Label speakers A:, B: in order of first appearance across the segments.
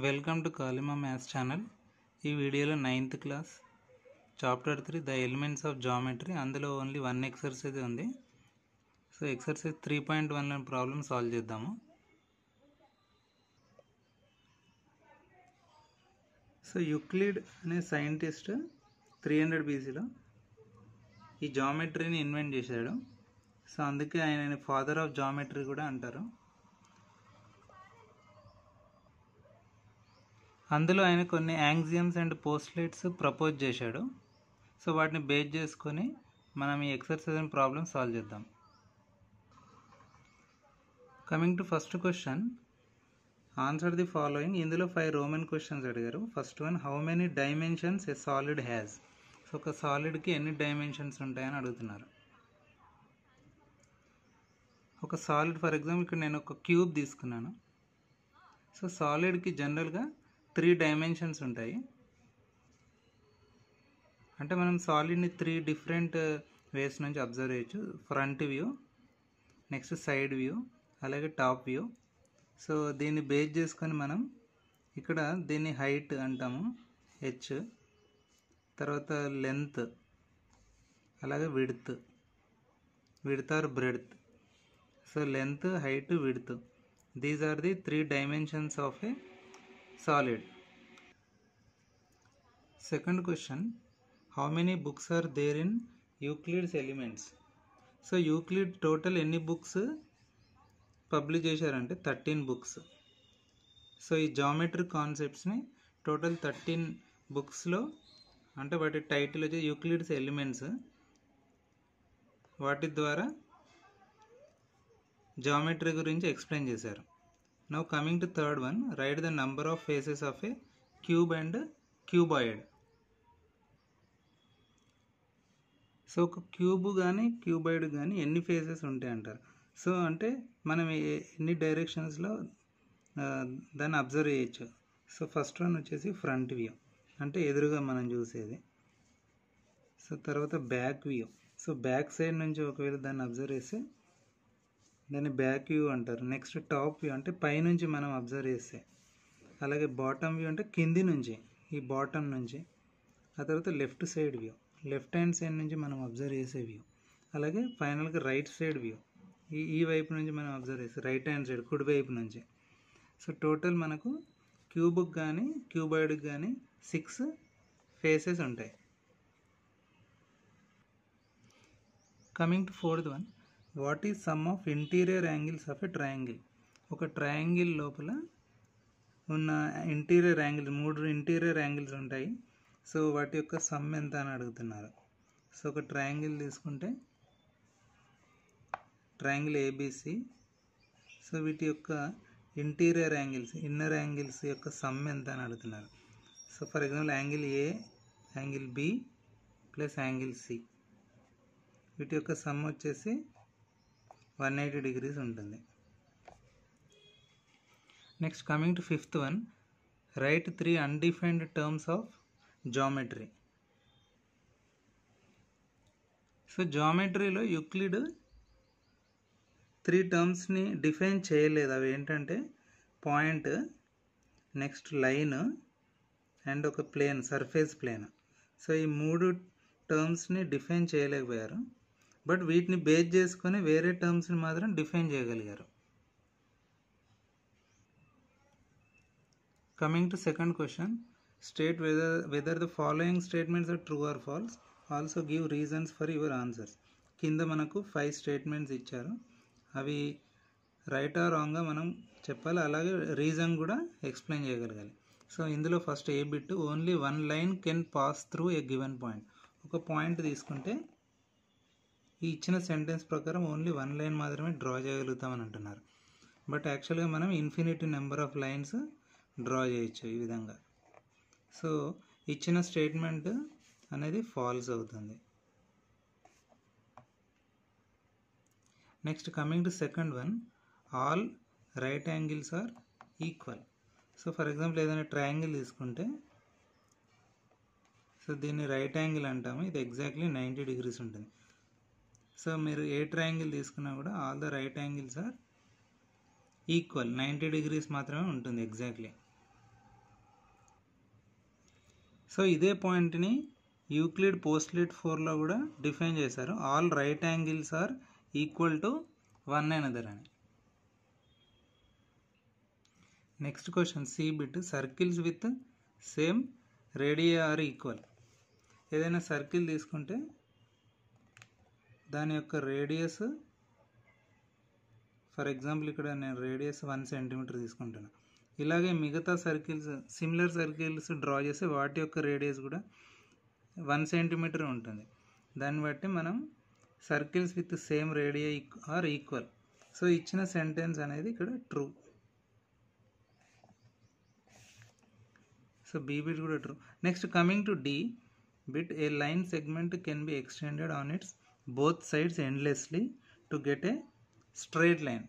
A: Welcome to కాలిమా maths channel. ఈ వీడియోలో 9th class chapter 3 the elements of geometry, అందులో ఓన్లీ 1 ఎక్సర్సైజ్ ఉంది. సో ఎక్సర్సైజ్ 3.1లో ప్రాబ్లమ్ సాల్వ్ చేద్దాము. సో యూక్లిడ్ అనే సైంటిస్ట్ 300 BCలో ఈ జామెట్రీని ఇన్వెంట్ చేశాడు. సో అందుకే ఆయన ఫాదర్ ఆఫ్ జామెట్రీ కూడా అంటారు. అందులో ఆయన కొన్ని యాంగ్జియమ్స్ అండ్ పోస్ట్లేట్స్ ప్రపోజ్ చేశాడు. సో వాటిని బేస్ చేసుకొని మనం ఈ ఎక్సర్సైజ్ ప్రాబ్లమ్ సాల్వ్ చేద్దాం. Coming to first question, answer the following. ఇందులో 5 రోమన్ క్వశ్చన్స్ అడిగారు. First one, how many dimensions a solid has? So ఒక సాలిడ్కి ఎన్ని డైమెన్షన్స్ ఉంటాయని అడుగుతున్నారు. ఒక సాలిడ్, ఫర్ ఎగ్జాంపుల్ ఇక్కడ నేను ఒక క్యూబ్ తీసుకున్నాను. సో సాలిడ్కి జనరల్గా 3 డైమెన్షన్స్ ఉంటాయి. అంటే మనం సాలిడ్ని 3 డిఫరెంట్ వేస్ నుంచి అబ్జర్వ్ చేయొచ్చు. Front view, next side view, అలాగే టాప్ వ్యూ. సో దీన్ని బేస్ చేసుకొని మనం ఇక్కడ దీన్ని హైట్ అంటాము, హెచ్, తర్వాత లెంత్, అలాగే width or breadth. So length, height, width, these are the 3 dimensions of a solid. Second question, how many books are there in Euclid's Elements? So Euclid total ఎన్ని books publish చేశారంటే 13 books. So ఈ geometry కాన్సెప్ట్స్ని total 13 బుక్స్లో, అంటే వాటి title వచ్చి Euclid's elements, వాటి ద్వారా geometry గురించి ఎక్స్ప్లెయిన్ చేశారు. Now coming to third one, write the number of faces of a cube and cuboid. So ఒక క్యూబ్ కానీ క్యూబాయిడ్ కానీ ఎన్ని ఫేసెస్ ఉంటాయి అంటారు. సో అంటే మనం ఎన్ని డైరెక్షన్స్లో దాన్ని అబ్జర్వ్ చేయొచ్చు. సో ఫస్ట్ వన్ వచ్చేసి ఫ్రంట్ వ్యూ, అంటే ఎదురుగా మనం చూసేది. సో తర్వాత back view. So back side నుంచి ఒకవేళ దాన్ని అబ్జర్వ్ చేస్తే దాన్ని బ్యాక్ వ్యూ అంటారు. నెక్స్ట్ టాప్ వ్యూ, అంటే పైనుంచి మనం అబ్జర్వ్ చేస్తే. అలాగే బాటమ్ వ్యూ, అంటే కింది నుంచి, ఈ బాటమ్ నుంచి. ఆ తర్వాత left side view, left hand side నుంచి మనం అబ్జర్వ్ చేసే వ్యూ. అలాగే ఫైనల్గా రైట్ సైడ్ వ్యూ, ఈ వైపు నుంచి మనం అబ్జర్వ్ చేసే రైట్ హ్యాండ్ సైడ్, కుడి వైపు నుంచి. సో టోటల్ మనకు క్యూబ్కి కానీ క్యూబాయిడ్కి కానీ 6 ఫేసెస్ ఉంటాయి. Coming to fourth one, what is some of interior angles of a triangle? ఒక ట్రయాంగిల్ లోపల ఉన్న ఇంటీరియర్ యాంగిల్, 3 ఇంటీరియర్ యాంగిల్స్ ఉంటాయి. సో వాటి యొక్క సమ్ ఎంత అని అడుగుతున్నారు. సో ఒక ట్రయాంగిల్ తీసుకుంటే ట్రయాంగిల్ ఏబిసి. సో వీటి యొక్క ఇంటీరియర్ యాంగిల్స్, ఇన్నర్ యాంగిల్స్ యొక్క సమ్ ఎంత అని అడుగుతున్నారు. So for example angle A, angle B plus angle C, వీటి యొక్క సమ్ వచ్చేసి 180 degrees ఉంటుంది. Next coming to fifth one, right 3 undefined terms of geometry. So జామెట్రీలో యూక్లిడ్ 3 టర్మ్స్ని డిఫైన్ చేయలేదు. అవి ఏంటంటే పాయింట్, నెక్స్ట్ లైన్ అండ్ ఒక ప్లేన్, సర్ఫేస్ ప్లేన్. సో ఈ 3 టర్మ్స్ని డిఫైన్ చేయలేకపోయారు. బట్ వీటిని బేస్ చేసుకొని వేరే టర్మ్స్ని మాత్రం డిఫైన్ చేయగలిగారు. Coming to second question, state whether the following statements are true or false, also give reasons for your answers. కింద మనకు 5 స్టేట్మెంట్స్ ఇచ్చారు. అవి రైట్ ఆర్ రాంగ్గా మనం చెప్పాలి, అలాగే రీజన్ కూడా ఎక్స్ప్లెయిన్ చేయగలగాలి. సో ఇందులో first A bit, only 1 line can pass through a given point. ఒక పాయింట్ తీసుకుంటే ఈ ఇచ్చిన సెంటెన్స్ ప్రకారం ఓన్లీ 1 లైన్ మాత్రమే డ్రా చేయగలుగుతామని అంటున్నారు. బట్ యాక్చువల్గా మనం infinity number of lines draw చేయొచ్చు ఈ విధంగా. సో ఇచ్చిన స్టేట్మెంట్ అనేది ఫాల్స్ అవుతుంది. Next coming to second one, all right angles are equal. So for example ఏదైనా ట్రయాంగిల్ తీసుకుంటే, సో దీన్ని రైట్ యాంగిల్ అంటాము. ఇది ఎగ్జాక్ట్లీ 90 degrees ఉంటుంది. సో మీరు ఏ ట్రయాంగిల్ తీసుకున్నా కూడా all the right angles are equal, 90 degrees మాత్రమే ఉంటుంది ఎగ్జాక్ట్లీ. సో ఇదే పాయింట్ని యూక్లిడ్ పోస్ట్లేట్ 4లో కూడా డిఫైన్ చేశారు. All right angles are equal to one another అని. Next question C bit. Circles with same radii are equal. ఏదైనా సర్కిల్ తీసుకుంటే దాని యొక్క రేడియస్, ఫర్ ఎగ్జాంపుల్ ఇక్కడ నేను రేడియస్ 1 సెంటీమీటర్ తీసుకుంటున్నాను. ఇలాగే మిగతా సర్కిల్స్, సిమిలర్ సర్కిల్స్ డ్రా చేస్తే వాటి యొక్క రేడియస్ కూడా 1 సెంటీమీటర్ ఉంటుంది. దాన్ని బట్టి మనం circles with same radii are equal. So ఇచ్చిన సెంటెన్స్ అనేది ఇక్కడ ట్రూ. సో బి బిట్ కూడా true. Next coming to D bit. A line segment can be extended on its both sides endlessly to get a straight line.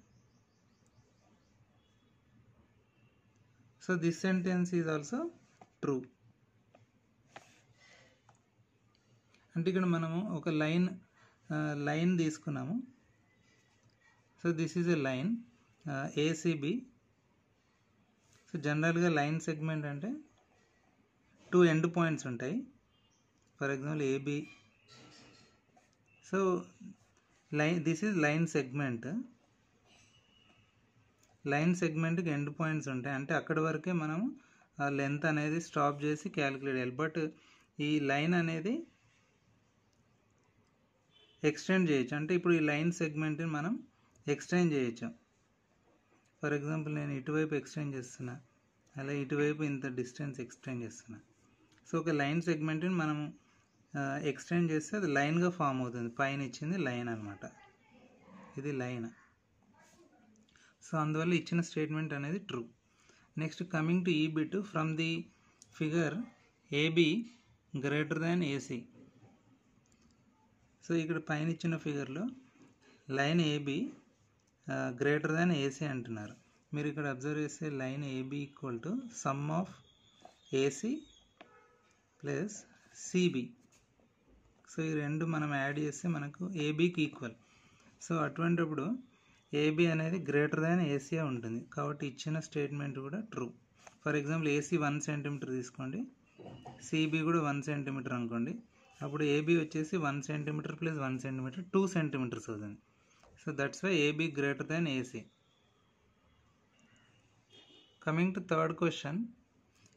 A: So this sentence is also true. అంటే ఇక్కడ మనము ఒక line తీసుకున్నాము. So this is a line ACB. So జనరల్గా line segment అంటే 2 end points ఉంటాయి. For example AB. So this is line segment. Line సెగ్మెంట్కి end points ఉంటాయి. అంటే అక్కడి వరకే మనం ఆ లెంత్ అనేది స్టాప్ చేసి క్యాలిక్యులేట్ చేయాలి. బట్ ఈ లైన్ అనేది ఎక్స్టెండ్ చేయొచ్చు. అంటే ఇప్పుడు ఈ లైన్ సెగ్మెంట్ని మనం ఎక్స్టెండ్ చేయొచ్చు. ఫర్ ఎగ్జాంపుల్ నేను ఇటువైపు ఎక్స్టెండ్ చేస్తున్నా, అలా ఇటువైపు ఇంత డిస్టెన్స్ ఎక్స్టెండ్ చేస్తున్నా. సో ఒక లైన్ సెగ్మెంట్ని మనం ఎక్స్టెండ్ చేస్తే అది లైన్గా ఫామ్ అవుతుంది. పైన ఇచ్చింది లైన్ అనమాట, ఇది లైన్. సో అందువల్ల ఇచ్చిన స్టేట్మెంట్ అనేది ట్రూ. నెక్స్ట్ కమింగ్ టు ఈ bit. From the figure AB greater than AC. So ఇక్కడ పైన ఇచ్చిన ఫిగర్లో line AB greater than AC అంటున్నారు. మీరు ఇక్కడ అబ్జర్వ్ చేస్తే line AB equal to sum of AC plus CB. So ఈ రెండు మనం యాడ్ చేస్తే మనకు ఏబీకి ఈక్వల్. సో అటువంటిప్పుడు ఏబి అనేది గ్రేటర్ దాన్ ఏసీ ఉంటుంది. కాబట్టి ఇచ్చిన స్టేట్మెంట్ కూడా true. For example AC 1 centimetre తీసుకోండి, సిబి కూడా 1 సెంటీమీటర్ అనుకోండి. అప్పుడు ఏబి వచ్చేసి 1 సెంటీమీటర్ ప్లస్ 1 సెంటీమీటర్ 2 సెంటీమీటర్స్ అవుతుంది. So that's why AB greater than AC. Coming to third question.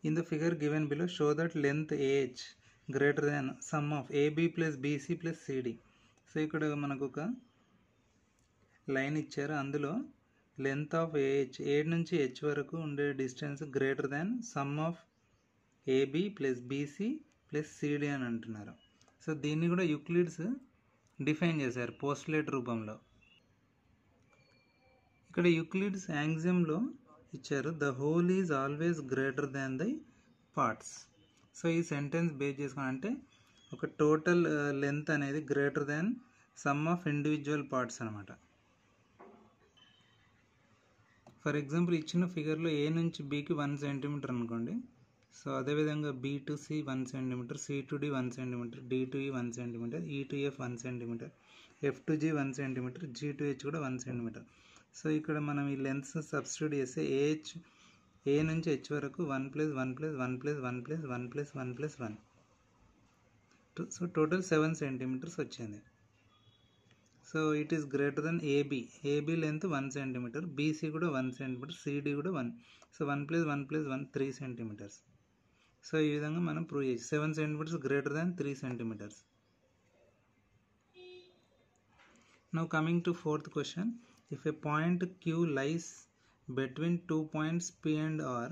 A: In the figure given below show that length AH greater than sum of AB plus BC plus CD. So ఇక్కడ మనకు ఒక line ఇచ్చారు. అందులో length of AH, ఏ నుంచి H వరకు ఉండే distance greater than sum of AB plus BC plus CD అని అంటున్నారు. సో దీన్ని కూడా యూక్లిడ్స్ డిఫైన్ చేశారు పోస్ట్లేట్ రూపంలో. ఇక్కడ యూక్లిడ్స్ యాంగ్జియంలో ఇచ్చారు, the whole is always greater than the parts. So ఈ సెంటెన్స్ బేస్ చేసుకుని అంటే ఒక టోటల్ లెంత్ అనేది greater than sum of individual parts అనమాట. ఫర్ ఎగ్జాంపుల్ ఇచ్చిన ఫిగర్లో ఏ నుంచి బికి 1 సెంటీమీటర్ అనుకోండి. సో అదేవిధంగా B to C 1 centimetre, C to D 1 centimetre, D to E 1 centimetre, E to F 1 centimetre, F to G 1 centimetre, G to H కూడా 1 centimetre. So ఇక్కడ మనం ఈ లెంత్స్ సబ్స్టిట్యూట్ చేస్తే ఏహెచ్, ఏ నుంచి హెచ్ వరకు 1 + 1 + 1 + 1 + 1 + 1 + 1. So total 7 centimetres వచ్చింది. So it is greater than AB. AB length 1 centimetre, BC కూడా 1 centimetre, CD కూడా 1. So 1 + 1 + 1 3 centimetres. సో ఈ విధంగా మనం ప్రూవ్ చేసి 7 centimetres greater than 3 centimetres. Now coming to fourth question. If a point Q lies between 2 points P and R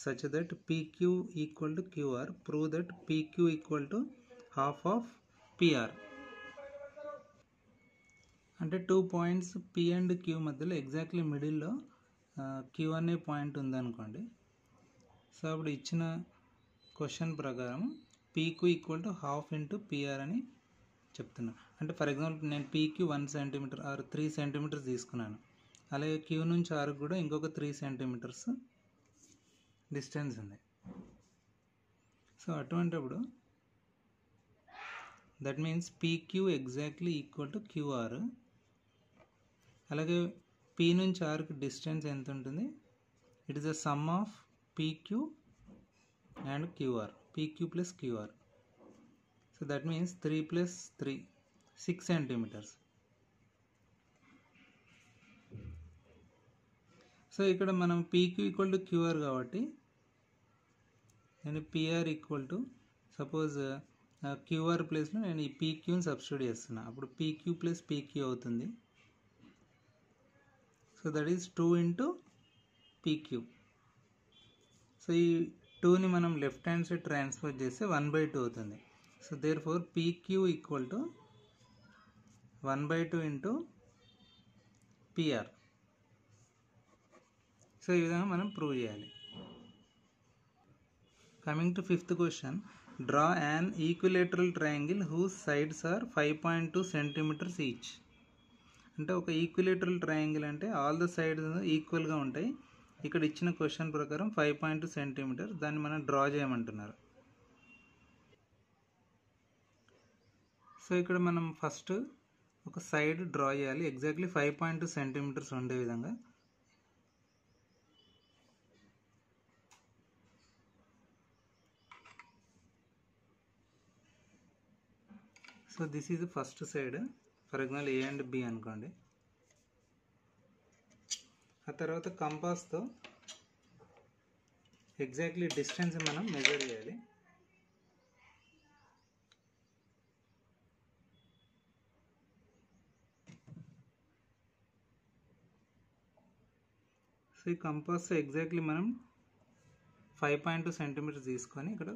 A: such that PQ equal to QR, prove that PQ equal to half of PR. అంటే 2 points P and Q మధ్యలో exactly మిడిల్లో Q అనే point ఉందనుకోండి. So అప్పుడు ఇచ్చిన question ప్రకారం PQ equal to half into PR అని చెప్తున్నా. అంటే ఫర్ ఎగ్జాంపుల్ నేను PQ 1 సెంటీమీటర్ ఆర్ 3 సెంటీమీటర్స్ తీసుకున్నాను. అలాగే Q నుంచి R కూడా ఇంకొక 3 సెంటీమీటర్స్ డిస్టెన్స్ ఉంది. సో అటువంటిప్పుడు that means PQ exactly equal to QR. అలాగే P నుంచి Rకి డిస్టెన్స్ ఎంత ఉంటుంది? It is the sum of PQ and QR. PQ plus QR. So that means 3 plus 3, 6 centimeters. So ఇక్కడ మనం PQ ఈక్వల్ టు QR కాబట్టి నేను PR equal to suppose QR ప్లేస్లో నేను ఈ PQని సబ్స్టిట్యూట్ చేస్తున్నా. అప్పుడు PQ ప్లస్ PQ అవుతుంది. So that is 2 into PQ. So ఈ 2ని మనం లెఫ్ట్ హ్యాండ్ సైడ్ ట్రాన్స్ఫర్ చేస్తే 1/2 అవుతుంది. So therefore PQ equal to 1/2 into PR. So ఈ విధంగా మనం ప్రూవ్ చేయాలి. Coming to 5th question, draw an equilateral triangle whose sides are 5.2 centimetres each. అంటే ఒక ఈక్విలేటరల్ ట్రయాంగిల్ అంటే ఆల్ ద సైడ్స్ ఈక్వల్గా ఉంటాయి. ఇక్కడ ఇచ్చిన క్వశ్చన్ ప్రకారం 5.2 సెంటీమీటర్, దాన్ని మనం డ్రా చేయమంటున్నారు. సో ఇక్కడ మనం ఫస్ట్ ఒక సైడ్ డ్రా చేయాలి ఎగ్జాక్ట్లీ 5.2 సెంటీమీటర్స్ ఉండే విధంగా. So this is first side, for example A and B అనుకోండి. ఆ తర్వాత కంపాస్తో ఎగ్జాక్ట్లీ డిస్టెన్స్ మనం మెజర్ చేయాలి. సో ఈ కంపాస్తో ఎగ్జాక్ట్లీ మనం 5.2 సెంటీమీటర్స్ తీసుకొని ఇక్కడ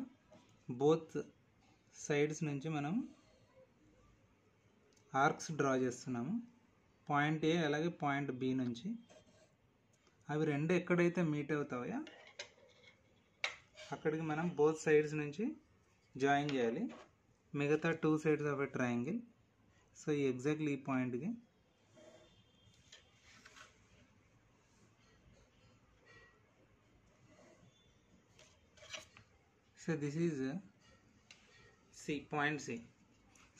A: బోత్ సైడ్స్ నుంచి మనం ఆర్క్స్ డ్రా చేస్తున్నాము. పాయింట్ A అలాగే పాయింట్ B నుంచి. అవి రెండు ఎక్కడైతే మీట్ అవుతాయో అక్కడికి మనం బోత్ సైడ్స్ నుంచి జాయిన్ చేయాలి మిగతా 2 sides of a triangle. So ఈ ఎగ్జాక్ట్లీ ఈ పాయింట్కి so this is C, point C.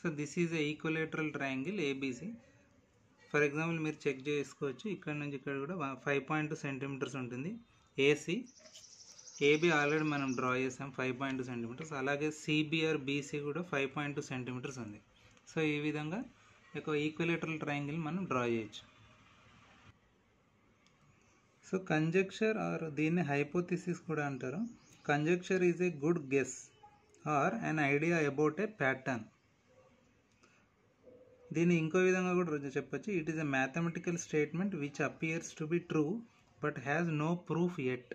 A: So this is A equilateral triangle ABC. For example మీరు చెక్ చేసుకోవచ్చు, ఇక్కడ నుంచి ఇక్కడ కూడా 5.2 సెంటీమీటర్స్ ఉంటుంది. AB ఆల్రెడీ మనం డ్రా చేసాం 5.2 సెంటీమీటర్స్. అలాగే CBR BC కూడా 5.2 సెంటీమీటర్స్ ఉంది. సో ఈ విధంగా ఒక ఈక్వలేటరల్ ట్రయాంగిల్ మనం డ్రా చేయొచ్చు. సో కంజెక్చర్ ఆర్ దీన్ని హైపోథిసిస్ కూడా అంటారు. Conjecture is a good guess or an idea about a pattern. దీన్ని ఇంకో విధంగా కూడా చెప్పచ్చు. It is a mathematical statement which appears to be true but has no proof yet.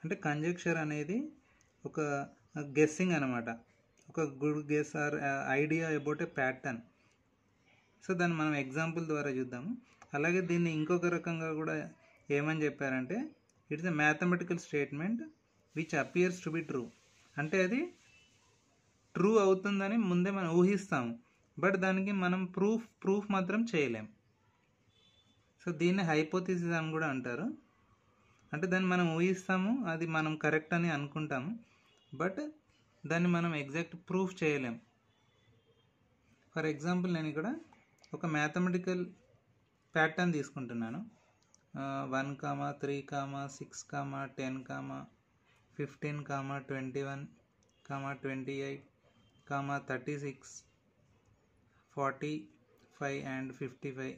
A: అంటే కంజెక్చర్ అనేది ఒక గెస్సింగ్ అనమాట, ఒక good guess or idea about a pattern. So దాన్ని మనం ఎగ్జాంపుల్ ద్వారా చూద్దాము. అలాగే దీన్ని ఇంకొక రకంగా కూడా ఏమని చెప్పారంటే it's a mathematical statement which appears to be true. అంటే అది ట్రూ అవుతుందని ముందే మనం ఊహిస్తాము, బట్ దానికి మనం ప్రూఫ్ మాత్రం చేయలేం. సో దీన్ని హైపోథిసిస్ అని కూడా అంటారు. అంటే దాన్ని మనం ఊహిస్తాము, అది మనం కరెక్ట్ అని అనుకుంటాము, బట్ దాన్ని మనం ఎగ్జాక్ట్ ప్రూఫ్ చేయలేం. ఫర్ ఎగ్జాంపుల్ నేను ఇక్కడ ఒక మ్యాథమెటికల్ ప్యాటర్న్ తీసుకుంటున్నాను. 1, 3, 6, 10, 15, 21, 28, 36, 45 అండ్ 55.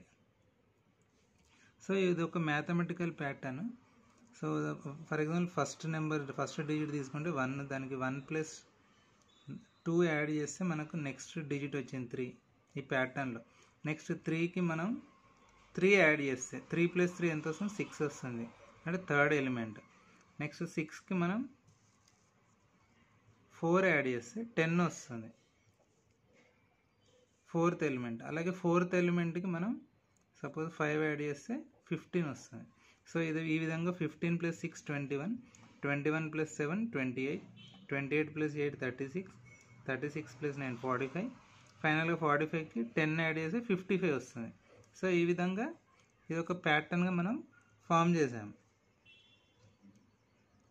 A: సో ఇది ఒక mathematical pattern. So for example first digit తీసుకుంటే 1, దానికి 1 + 2 యాడ్ చేస్తే మనకు నెక్స్ట్ డిజిట్ వచ్చింది 3 ఈ ప్యాటర్న్లో. నెక్స్ట్ 3కి మనం 3 యాడ్ చేస్తే 3 + 3 ఎంత వస్తుంది? 6 వస్తుంది, అంటే థర్డ్ ఎలిమెంట్. నెక్స్ట్ 6కి మనం 4 యాడ్ చేస్తే 10 వస్తుంది, ఫోర్త్ ఎలిమెంట్. అలాగే ఫోర్త్ ఎలిమెంట్కి మనం సపోజ్ 5 యాడ్ చేస్తే 15 వస్తుంది. సో ఇది ఈ విధంగా 15 + 6 21, 21 + 7 28, 28 + 8 36, 36 + 9 45, ఫైనల్గా 45కి 10 యాడ్ చేస్తే 55 వస్తుంది. సో ఈ విధంగా ఇది ఒక ప్యాటర్న్గా మనం ఫామ్ చేసాము.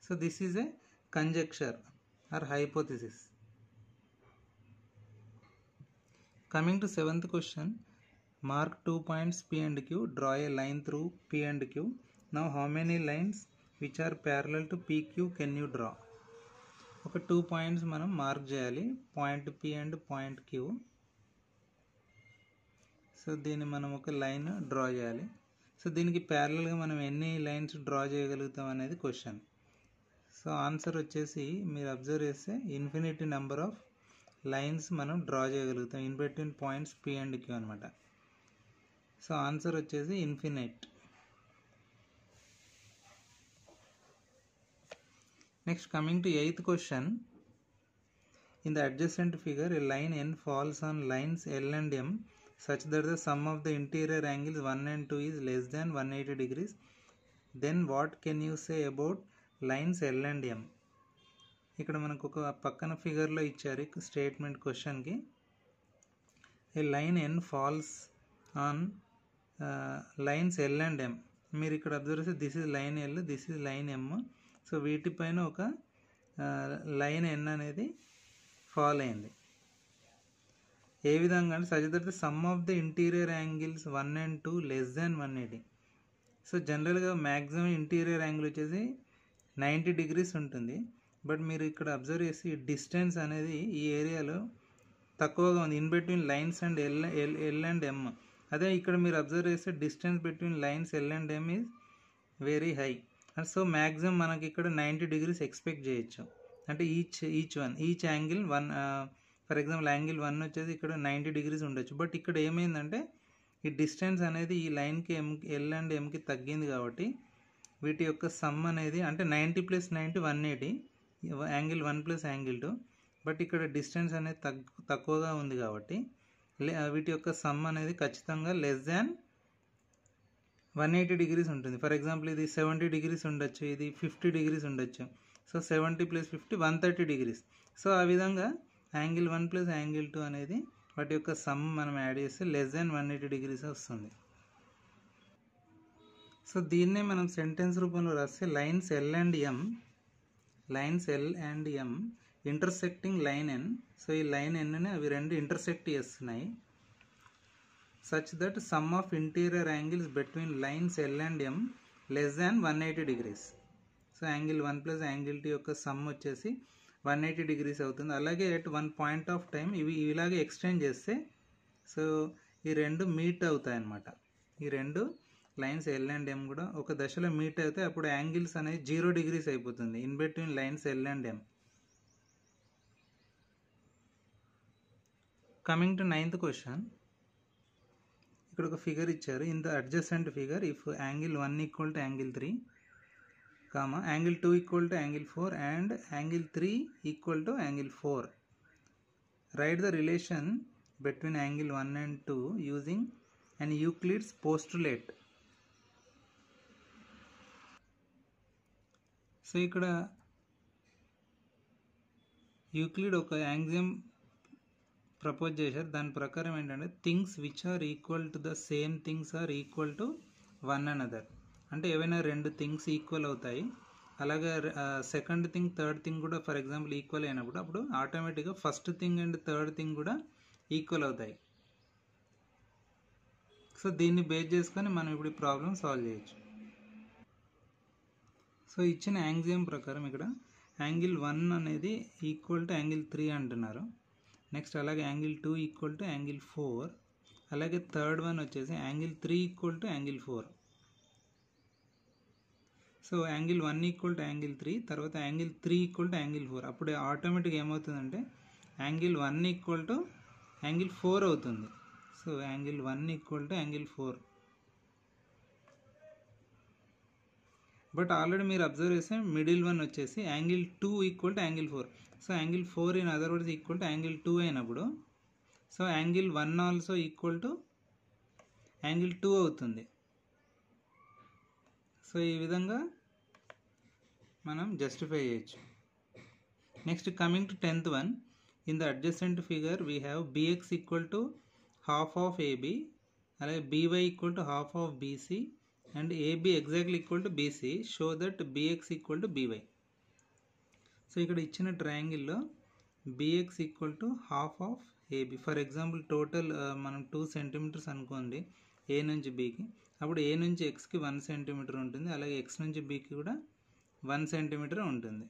A: So this is a conjecture or hypothesis. Coming to 7th question, mark 2 points P and Q, draw a line through P and Q. Now how many lines which are parallel to PQ can you draw? ఒక 2 points మనం mark చేయాలి, point P and point Q. So దీన్ని మనం ఒక line draw చేయాలి. So దీనికి ప్యారలల్గా మనం ఎన్ని లైన్స్ డ్రా చేయగలుగుతాం అనేది క్వశ్చన్. సో ఆన్సర్ వచ్చేసి మీరు అబ్జర్వ్ చేస్తే ఇన్ఫినిటీ నెంబర్ ఆఫ్ లైన్స్ మనం డ్రా చేయగలుగుతాం in between points P and Q అనమాట. సో ఆన్సర్ వచ్చేసి infinite. Next coming to 8th question. In the adjacent figure, a line N falls on lines L and M such that the sum of the interior angles 1 and 2 is less than 180 degrees. Then what can you say about lines L and M? ఇక్కడ మనకు ఒక పక్కన ఫిగర్లో ఇచ్చారు statement క్వశ్చన్కి. A line N falls on lines L and M. మీరు ఇక్కడ observe చేస్తే this is line L, this is line M. So వీటిపైన ఒక లైన్ N అనేది ఫాల్ అయింది. ఏ విధంగా అంటే such that the sum of the interior angles 1 and 2 less than 180. So జనరల్గా మ్యాక్సిమం ఇంటీరియర్ యాంగిల్ వచ్చేసి 90 degrees ఉంటుంది. బట్ మీరు ఇక్కడ అబ్జర్వ్ చేసి డిస్టెన్స్ అనేది ఈ ఏరియాలో తక్కువగా ఉంది in between lines and L and ఎమ్. అదే ఇక్కడ మీరు అబ్జర్వ్ చేస్తే distance between lines L and M is very high. So maximum మనకి ఇక్కడ 90 degrees ఎక్స్పెక్ట్ చేయొచ్చు. అంటే each angle for example angle 1 వచ్చేసి ఇక్కడ 90 degrees ఉండొచ్చు. బట్ ఇక్కడ ఏమైందంటే ఈ డిస్టెన్స్ అనేది ఈ లైన్కి ఎల్ అండ్ ఎంకి తగ్గింది కాబట్టి వీటి యొక్క సమ్ అనేది అంటే 90 + 90 180, యాంగిల్ 1 + యాంగిల్ 2. బట్ ఇక్కడ డిస్టెన్స్ అనేది తక్కువగా ఉంది కాబట్టి వీటి యొక్క సమ్ అనేది ఖచ్చితంగా లెస్ దాన్ 180 degrees ఉంటుంది. ఫర్ ఎగ్జాంపుల్ ఇది 70 degrees ఉండొచ్చు, ఇది 50 degrees ఉండొచ్చు. So 70 + 50 130 degrees. సో ఆ విధంగా యాంగిల్ 1 + యాంగిల్ 2 అనేది వాటి యొక్క సమ్ మనం యాడ్ చేస్తే లెస్ దాన్ 180 degrees వస్తుంది. సో దీన్నే మనం సెంటెన్స్ రూపంలో రాస్తే lines L and M intersecting line N. So ఈ లైన్ ఎన్ని అవి రెండు ఇంటర్సెక్ట్ చేస్తున్నాయి such that sum of interior angles between lines L and M less than 180 degrees. So angle 1 + angle 2 యొక్క సమ్ వచ్చేసి 180 degrees అవుతుంది. అలాగే at one point of time ఇవి ఇలాగే ఎక్స్టెండ్ చేస్తే సో ఈ రెండు మీట్ అవుతాయి అన్నమాట. ఈ రెండు లైన్స్ ఎల్ అండ్ ఎం కూడా ఒక దశలో మీట్ అవుతాయి. అప్పుడు యాంగిల్స్ అనేది 0 degrees అయిపోతుంది in between lines L and M. Coming to 9th question. ఇక్కడ ఒక ఫిగర్ ఇచ్చారు. In the adjacent figure if angle 1 equal to angle 3, angle 2 equal to angle 4 and angle 3 equal to angle 4, write the relation between angle 1 and 2 using and Euclid's postulate. So ఇక్కడ Euclid ఒక axiom propose చేశారు. దాని ప్రకారం ఏంటంటే things which are equal to the same things are equal to one another. అంటే ఏవైనా రెండు things equal అవుతాయి. అలాగే సెకండ్ థింగ్ థర్డ్ థింగ్ కూడా ఫర్ ఎగ్జాంపుల్ ఈక్వల్ అయినప్పుడు అప్పుడు ఆటోమేటిక్గా first thing and third thing కూడా ఈక్వల్ అవుతాయి. సో దీన్ని బేస్ చేసుకొని మనం ఇప్పుడు ఈ ప్రాబ్లం సాల్వ్ చేయొచ్చు. సో ఇచ్చిన యాంగ్జియం ప్రకారం ఇక్కడ యాంగిల్ 1 అనేది ఈక్వల్ టు యాంగిల్ 3 అంటున్నారు. నెక్స్ట్ అలాగే యాంగిల్ 2 ఈక్వల్ టు యాంగిల్ 4, అలాగే థర్డ్ వన్ వచ్చేసి angle 3 equal to angle 4. So angle 1 equal to angle 3, తర్వాత యాంగిల్ 3 ఈక్వల్ టు యాంగిల్ 4. అప్పుడు ఆటోమేటిక్గా ఏమవుతుందంటే యాంగిల్ 1 ఈక్వల్ టు యాంగిల్ 4 అవుతుంది. So angle 1 equal to angle 4. But already మీరు observe చేస్తే middle one వచ్చేసి angle 2 equal to angle 4. So angle 4 in other words equal to angle 2 అయినప్పుడు so angle 1 also equal to angle 2 అవుతుంది. So ఈ విధంగా మనం justify చేయొచ్చు. Next coming to 10th one. In the adjacent figure we have bx equal to half of AB, అలాగే by equal to half of BC and AB exactly equal to BC. show that BX equal to BY. So ఇక్కడ ఇచ్చిన ట్రయాంగిల్లో BX equal to half of AB. For example total మనం 2 centimeters అనుకోండి A నుంచి Bకి. అప్పుడు A నుంచి Xకి 1 centimeter ఉంటుంది, అలాగే X నుంచి Bకి కూడా 1 centimeter ఉంటుంది.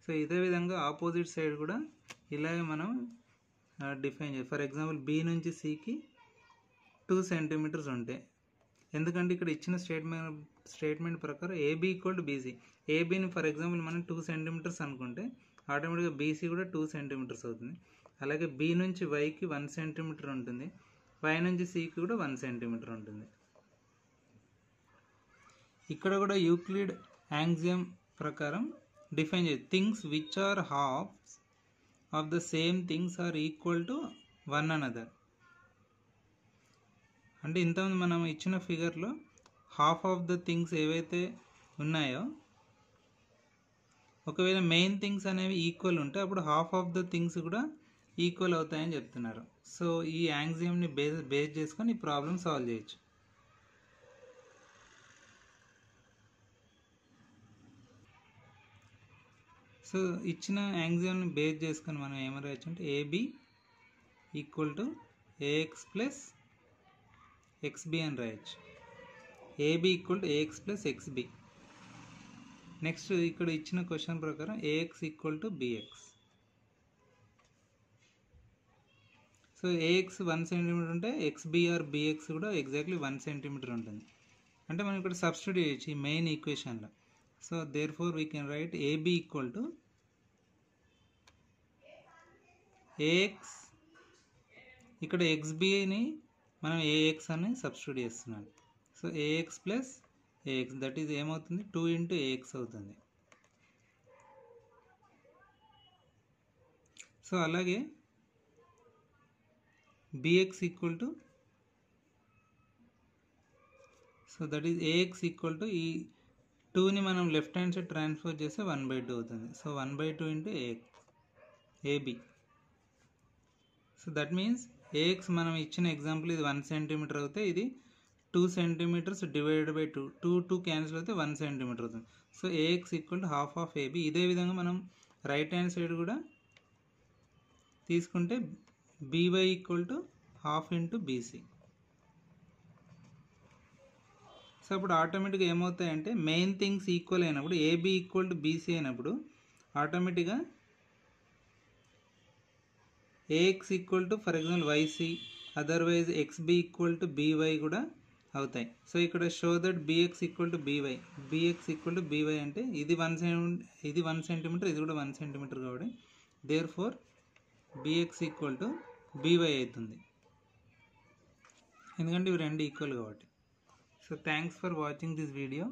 A: సో ఇదే విధంగా ఆపోజిట్ సైడ్ కూడా ఇలాగే మనం డిఫైన్ చేయాలి. ఫర్ ఎగ్జాంపుల్ బి నుంచి సికి 2 సెంటీమీటర్స్ ఉంటాయి. ఎందుకంటే ఇక్కడ ఇచ్చిన స్టేట్మెంట్ ప్రకారం ఏబీ ఈక్వల్ టు బీసీ. ఏబీని ఫర్ ఎగ్జాంపుల్ మనం 2 సెంటీమీటర్స్ అనుకుంటే ఆటోమేటిక్గా బీసీ కూడా 2 సెంటీమీటర్స్ అవుతుంది. అలాగే బి నుంచి వైకి 1 సెంటీమీటర్ ఉంటుంది, వై నుంచి సికి కూడా 1 సెంటీమీటర్ ఉంటుంది. ఇక్కడ కూడా యూక్లిడ్ యాంగ్జియం ప్రకారం డిఫైన్ చేయాలి. Things which are halves of the same things are equal to one another. అంటే ఇంతకుముందు మనం ఇచ్చిన ఫిగర్లో హాఫ్ ఆఫ్ ద థింగ్స్ ఏవైతే ఉన్నాయో, ఒకవేళ మెయిన్ థింగ్స్ అనేవి ఈక్వల్ ఉంటే అప్పుడు హాఫ్ ఆఫ్ ద థింగ్స్ కూడా ఈక్వల్ అవుతాయని చెప్తున్నారు. సో ఈ యాంగ్జియంని బేస్ చేసుకొని ఈ ప్రాబ్లం సాల్వ్ చేయొచ్చు. సో ఇచ్చిన యాంగ్జియంని బేస్ చేసుకొని మనం ఏమని రాయొచ్చు అంటే AB equal to AX plus XB అని రాయొచ్చు. AB equal to AX plus XB. Next ఇక్కడ ఇచ్చిన క్వశ్చన్ ప్రకారం AX equal to BX. So AX 1 centimetre ఉంటే ఎక్స్బి ఆర్ బిఎక్స్ కూడా ఎగ్జాక్ట్లీ 1 సెంటీమీటర్ ఉంటుంది. అంటే మనం ఇక్కడ సబ్స్టిట్యూట్ చేయొచ్చు ఈ మెయిన్ ఈక్వేషన్లో. So therefore we can write AB equal to AX, ఇక్కడ ఎక్స్బిని మనం ఏఎక్స్ అని సబ్స్టిట్యూట్ చేస్తున్నాం. So AX plus AX that is ఏమవుతుంది 2 ఇంటూ ఏఎక్స్ అవుతుంది. సో అలాగే BX equal to, so that is AX equal to ఈ 2ని మనం లెఫ్ట్ హ్యాండ్ సైడ్ ట్రాన్స్ఫర్ చేస్తే 1/2 అవుతుంది. So 1/2 into AX AB. So that means AX మనం ఇచ్చిన ఎగ్జాంపుల్ ఇది 1 సెంటీమీటర్ అవుతే ఇది 2 సెంటీమీటర్స్ డివైడెడ్ బై 2 క్యాన్సిల్ అయితే 1 సెంటీమీటర్ అవుతుంది. So AX equal to half of AB. ఇదే విధంగా మనం రైట్ హ్యాండ్ సైడ్ కూడా తీసుకుంటే BY equal to half into BC. So అప్పుడు ఆటోమేటిక్గా ఏమవుతాయంటే మెయిన్ థింగ్స్ ఈక్వల్ అయినప్పుడు ఏబి ఈక్వల్ టు బీసీ అయినప్పుడు ఆటోమేటిక్గా AX equal to for example YC, otherwise XB equal to BY కూడా అవుతాయి. సో ఇక్కడ show that BX equal to BY, BX equal to BY అంటే ఇది 1 సెంటీమీటర్, ఇది కూడా 1 సెంటీమీటర్ కాబట్టి therefore BX equal to BY అవుతుంది, ఎందుకంటే ఇవి రెండు ఈక్వల్ కాబట్టి. So thanks for watching this video.